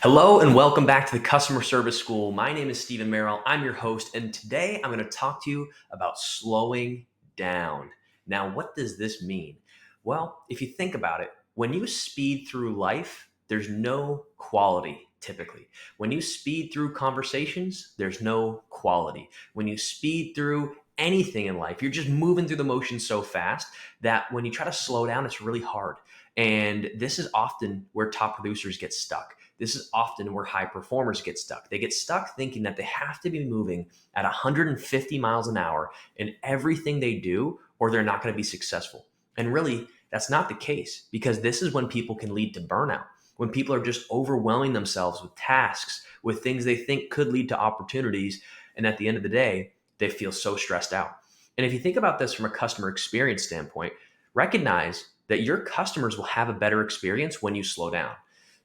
Hello and welcome back to the Customer Service School. My name is Stephen Merrill. I'm your host, and today I'm going to talk to you about slowing down. Now, what does this mean? Well, if you think about it, when you speed through life, there's no quality typically. When you speed through conversations, there's no quality. When you speed through anything in life, you're just moving through the motions so fast that when you try to slow down, it's really hard. And this is often where top producers get stuck. This is often where high performers get stuck. They get stuck thinking that they have to be moving at 150 miles an hour in everything they do, or they're not going to be successful. And really, that's not the case, because this is when people can lead to burnout. When people are just overwhelming themselves with tasks, with things they think could lead to opportunities. And at the end of the day, they feel so stressed out. And if you think about this from a customer experience standpoint, recognize that your customers will have a better experience when you slow down.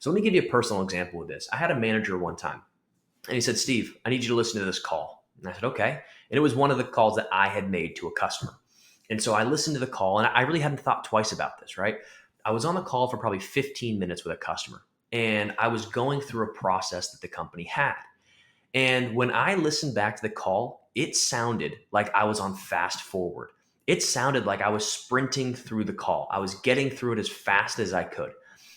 So let me give you a personal example of this. I had a manager one time, and he said, "Steve, I need you to listen to this call." And I said, "Okay." And it was one of the calls that I had made to a customer. And so I listened to the call, and I really hadn't thought twice about this, right? I was on the call for probably 15 minutes with a customer, and I was going through a process that the company had. And when I listened back to the call, it sounded like I was on fast forward. It sounded like I was sprinting through the call. I was getting through it as fast as I could.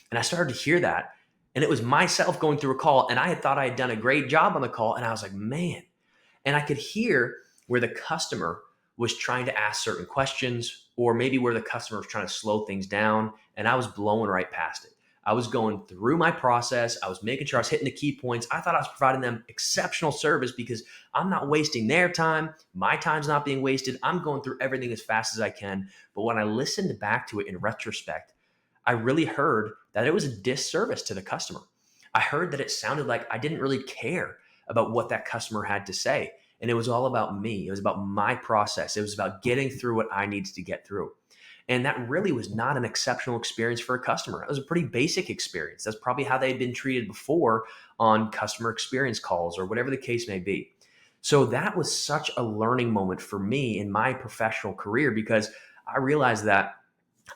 And I started to hear that. And it was myself going through a call. And I had thought I had done a great job on the call. And I was like, man. And I could hear where the customer was trying to ask certain questions, or maybe where the customer was trying to slow things down. And I was blowing right past it. I was going through my process. I was making sure I was hitting the key points. I thought I was providing them exceptional service because I'm not wasting their time. My time's not being wasted. I'm going through everything as fast as I can. But when I listened back to it in retrospect, I really heard that it was a disservice to the customer. I heard that it sounded like I didn't really care about what that customer had to say. And it was all about me. It was about my process. It was about getting through what I needed to get through. And that really was not an exceptional experience for a customer. It was a pretty basic experience. That's probably how they'd been treated before on customer experience calls or whatever the case may be. So that was such a learning moment for me in my professional career, because I realized that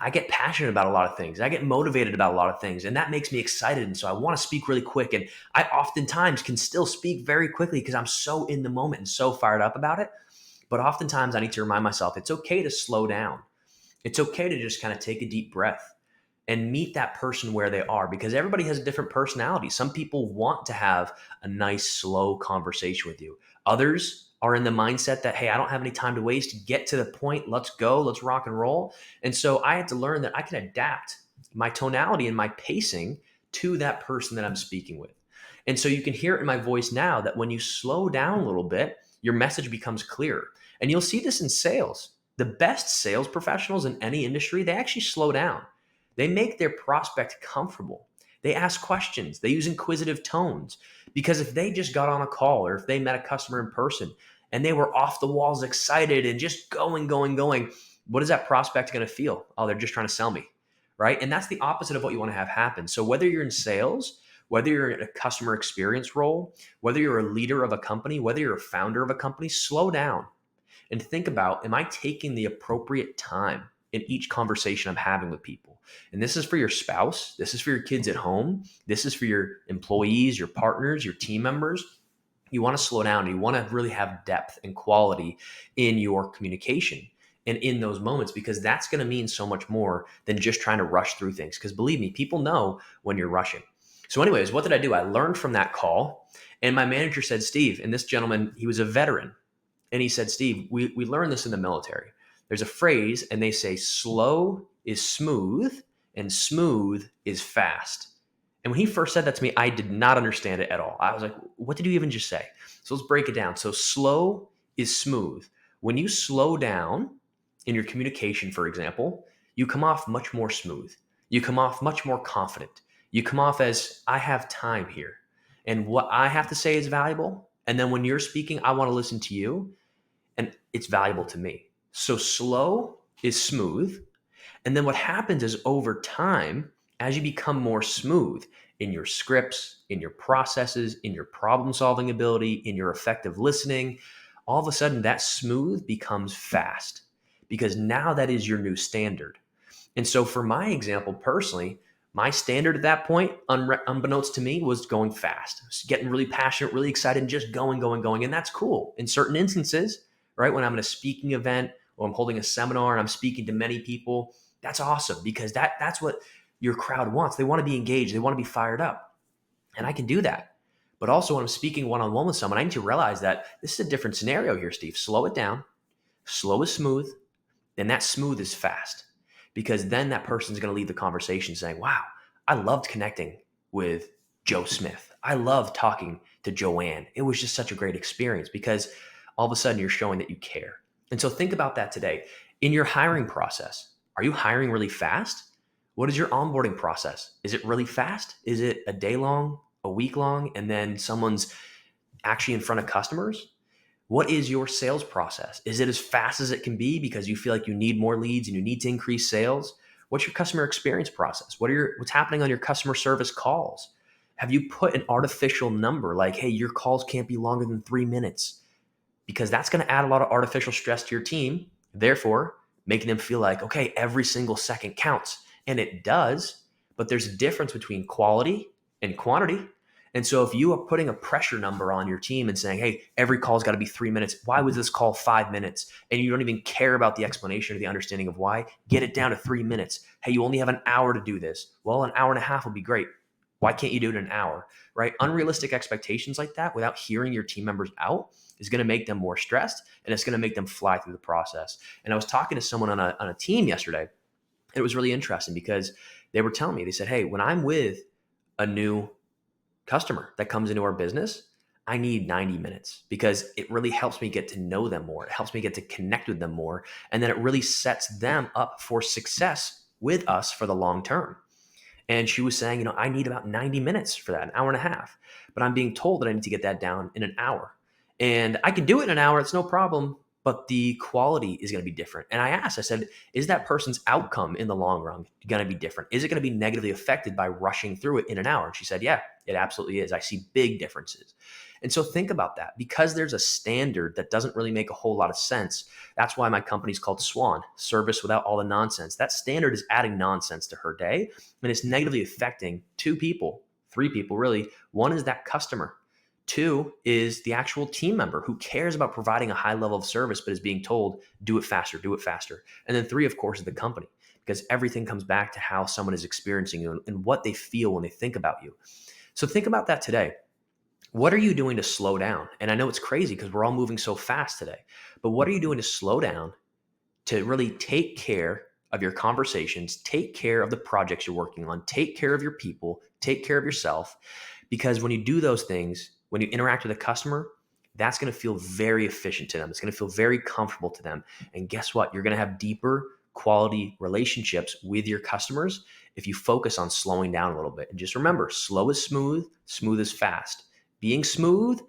I get passionate about a lot of things. I get motivated about a lot of things, and that makes me excited. And so I want to speak really quick. And I oftentimes can still speak very quickly because I'm so in the moment and so fired up about it. But oftentimes I need to remind myself it's okay to slow down. It's okay to just kind of take a deep breath and meet that person where they are, because everybody has a different personality. Some people want to have a nice, slow conversation with you. Others are in the mindset that, hey, I don't have any time to waste. Get to the point. Let's go. Let's rock and roll. And so I had to learn that I can adapt my tonality and my pacing to that person that I'm speaking with. And so you can hear it in my voice now that when you slow down a little bit, your message becomes clearer. And you'll see this in sales. The best sales professionals in any industry, they actually slow down. They make their prospect comfortable. They ask questions. They use inquisitive tones. Because if they just got on a call, or if they met a customer in person and they were off the walls excited and just going, what is that prospect going to feel? Oh, they're just trying to sell me, right? And that's the opposite of what you want to have happen. So whether you're in sales, whether you're in a customer experience role, whether you're a leader of a company, whether you're a founder of a company, slow down and think about, am I taking the appropriate time in each conversation I'm having with people? And this is for your spouse. This is for your kids at home. This is for your employees, your partners, your team members. You want to slow down. You want to really have depth and quality in your communication and in those moments, because that's going to mean so much more than just trying to rush through things. Because believe me, people know when you're rushing. So anyways, what did I do? I learned from that call, and my manager said, "Steve," and this gentleman, he was a veteran. And he said, "Steve, we learned this in the military. There's a phrase, and they say slow is smooth and smooth is fast." And when he first said that to me, I did not understand it at all. I was like, what did you even just say? So let's break it down. So slow is smooth. When you slow down in your communication, for example, you come off much more smooth. You come off much more confident. You come off as, I have time here, and what I have to say is valuable. And then when you're speaking, I want to listen to you, and it's valuable to me. So slow is smooth. And then what happens is, over time, as you become more smooth in your scripts, in your processes, in your problem solving ability, in your effective listening, all of a sudden that smooth becomes fast, because now that is your new standard. And so for my example personally, My standard at that point, unbeknownst to me, was going fast, getting really passionate, really excited, and just going, going, going. And that's cool in certain instances, right? When I'm at a speaking event or I'm holding a seminar and I'm speaking to many people, that's awesome because that's what your crowd wants. They want to be engaged, they want to be fired up. And I can do that. But also when I'm speaking one-on-one with someone, I need to realize that this is a different scenario here, Steve. Slow it down. Slow is smooth, then that smooth is fast because then that person's going to leave the conversation saying, wow, I loved connecting with Joe Smith. I loved talking to Joanne. It was just such a great experience because all of a sudden you're showing that you care. And so think about that today. In your hiring process, are you hiring really fast? What is your onboarding process? Is it really fast? Is it a day long, a week long, and then someone's actually in front of customers? What is your sales process? Is it as fast as it can be because you feel like you need more leads and you need to increase sales? What's your customer experience process? What's happening on your customer service calls? Have you put an artificial number like, hey, your calls can't be longer than 3 minutes? Because that's going to add a lot of artificial stress to your team, therefore making them feel like, okay, every single second counts. And it does, but there's a difference between quality and quantity. And so if you are putting a pressure number on your team and saying, hey, every call's got to be 3 minutes, why was this call 5 minutes? And you don't even care about the explanation or the understanding of why, get it down to 3 minutes. Hey, you only have an hour to do this. Well, an hour and a half would be great. Why can't you do it in an hour, right? Unrealistic expectations like that without hearing your team members out is going to make them more stressed and it's going to make them fly through the process. And I was talking to someone on a team yesterday, and it was really interesting because they were telling me, they said, hey, when I'm with a new customer that comes into our business, I need 90 minutes because it really helps me get to know them more. It helps me get to connect with them more. And then it really sets them up for success with us for the long term. And she was saying, I need about 90 minutes for that, an hour and a half. But I'm being told that I need to get that down in an hour. And I can do it in an hour, it's no problem. But the quality is going to be different. And I said, is that person's outcome in the long run going to be different? Is it going to be negatively affected by rushing through it in an hour? And she said, yeah, it absolutely is. I see big differences. And so think about that. Because there's a standard that doesn't really make a whole lot of sense. That's why my company's called Swan, Service Without All the Nonsense. That standard is adding nonsense to her day, and it's negatively affecting two people, three people really. One is that customer. Two is the actual team member who cares about providing a high level of service, but is being told, do it faster, do it faster. And then three, of course, is the company, because everything comes back to how someone is experiencing you and what they feel when they think about you. So think about that today. What are you doing to slow down? And I know it's crazy because we're all moving so fast today, but what are you doing to slow down, to really take care of your conversations, take care of the projects you're working on, take care of your people, take care of yourself? Because when you do those things, when you interact with a customer, that's going to feel very efficient to them. It's going to feel very comfortable to them. And guess what? You're going to have deeper quality relationships with your customers if you focus on slowing down a little bit. And just remember, slow is smooth, smooth is fast. Being smooth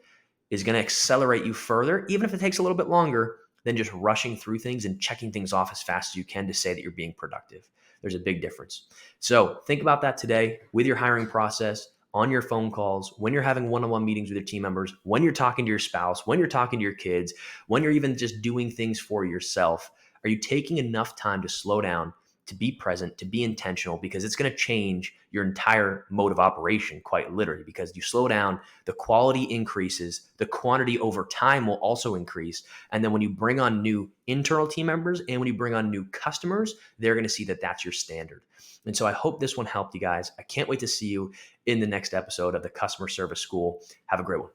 is going to accelerate you further, even if it takes a little bit longer than just rushing through things and checking things off as fast as you can to say that you're being productive. There's a big difference. So think about that today with your hiring process, on your phone calls, when you're having one-on-one meetings with your team members, when you're talking to your spouse, when you're talking to your kids, when you're even just doing things for yourself. Are you taking enough time to slow down, to be present, to be intentional? Because it's going to change your entire mode of operation, quite literally. Because you slow down, the quality increases, the quantity over time will also increase. And then when you bring on new internal team members and when you bring on new customers, they're going to see that that's your standard. And so I hope this one helped you guys. I can't wait to see you in the next episode of the Customer Service School. Have a great one.